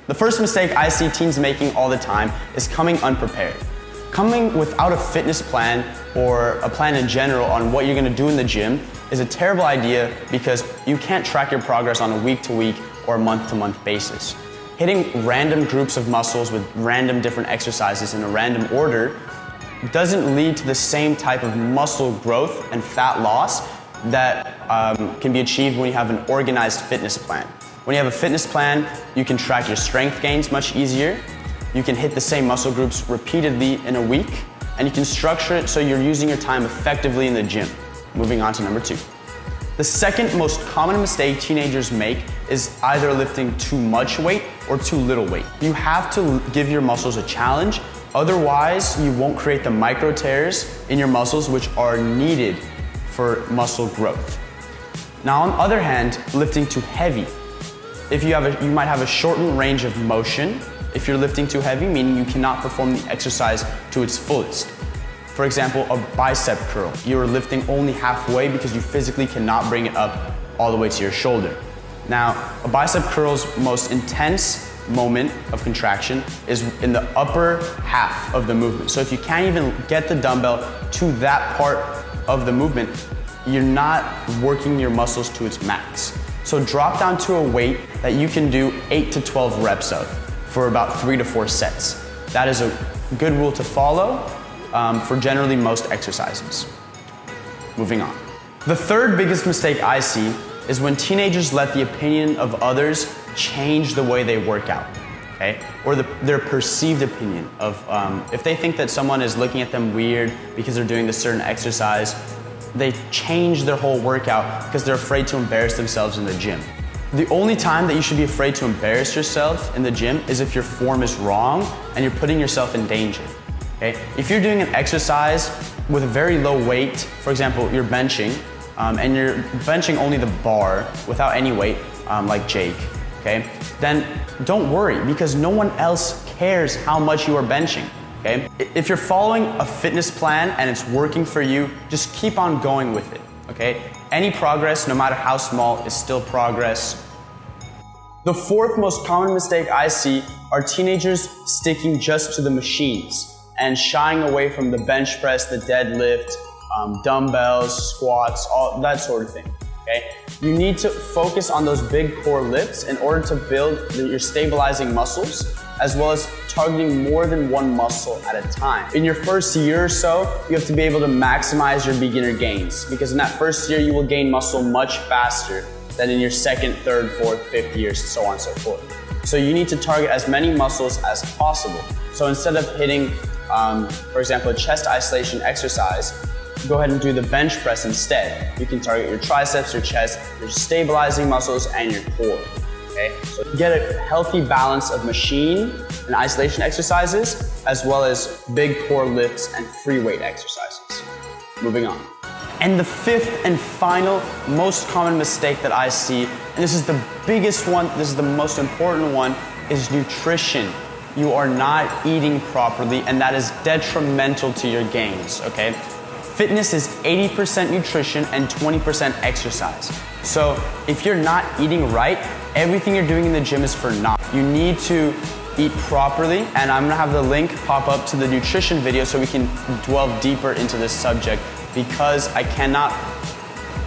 The first mistake I see teens making all the time is coming unprepared. Coming without a fitness plan or a plan in general on what you're gonna do in the gym is a terrible idea because you can't track your progress on a week-to-week or month-to-month basis. Hitting random groups of muscles with random different exercises in a random order doesn't lead to the same type of muscle growth and fat loss that can be achieved when you have an organized fitness plan. When you have a fitness plan, you can track your strength gains much easier. You can hit the same muscle groups repeatedly in a week, and you can structure it so you're using your time effectively in the gym. Moving on to number 2. The second most common mistake teenagers make is either lifting too much weight or too little weight. You have to give your muscles a challenge, otherwise you won't create the micro tears in your muscles which are needed for muscle growth. Now on the other hand, lifting too heavy. You might have a shortened range of motion if you're lifting too heavy, meaning you cannot perform the exercise to its fullest. For example, a bicep curl. You're lifting only halfway because you physically cannot bring it up all the way to your shoulder. Now, a bicep curl's most intense moment of contraction is in the upper half of the movement. So if you can't even get the dumbbell to that part of the movement, you're not working your muscles to its max. So drop down to a weight that you can do 8 to 12 reps of for about 3 to 4 sets. That is a good rule to follow for generally most exercises. Moving on. The third biggest mistake I see is when teenagers let the opinion of others change the way they work out, okay? Or their perceived opinion of, if they think that someone is looking at them weird because they're doing this certain exercise, they change their whole workout because they're afraid to embarrass themselves in the gym. The only time that you should be afraid to embarrass yourself in the gym is if your form is wrong and you're putting yourself in danger. Okay? If you're doing an exercise with a very low weight, for example, you're benching, and you're benching only the bar without any weight, like Jake, okay? Then don't worry because no one else cares how much you are benching. Okay? If you're following a fitness plan and it's working for you, just keep on going with it, okay? Any progress, no matter how small, is still progress. The fourth most common mistake I see are teenagers sticking just to the machines and shying away from the bench press, the deadlift, dumbbells, squats, all that sort of thing, okay? You need to focus on those big core lifts in order to build your stabilizing muscles, as well as targeting more than one muscle at a time. In your first year or so, you have to be able to maximize your beginner gains because in that first year, you will gain muscle much faster than in your second, third, fourth, fifth years, so on and so forth. So you need to target as many muscles as possible. So instead of hitting, for example, a chest isolation exercise, go ahead and do the bench press instead. You can target your triceps, your chest, your stabilizing muscles, and your core. Okay? So get a healthy balance of machine and isolation exercises, as well as big core lifts and free weight exercises. Moving on. And the fifth and final most common mistake that I see, and this is the biggest one, this is the most important one, is nutrition. You are not eating properly, and that is detrimental to your gains, okay? Fitness is 80% nutrition and 20% exercise. So if you're not eating right, everything you're doing in the gym is for naught. You need to eat properly, and I'm gonna have the link pop up to the nutrition video so we can delve deeper into this subject because I cannot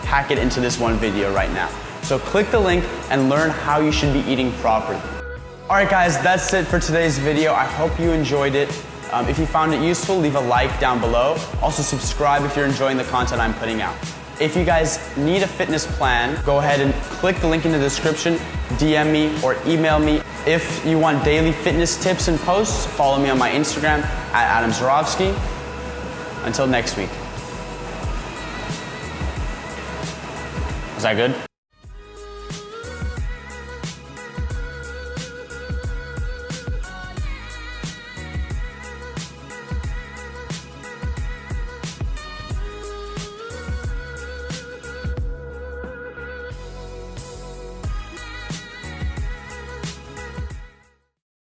pack it into this one video right now. So click the link and learn how you should be eating properly. All right guys, that's it for today's video. I hope you enjoyed it. If you found it useful, leave a like down below. Also subscribe if you're enjoying the content I'm putting out. If you guys need a fitness plan, go ahead and click the link in the description, DM me or email me. If you want daily fitness tips and posts, follow me on my Instagram at Zarovski. Until next week. Was that good?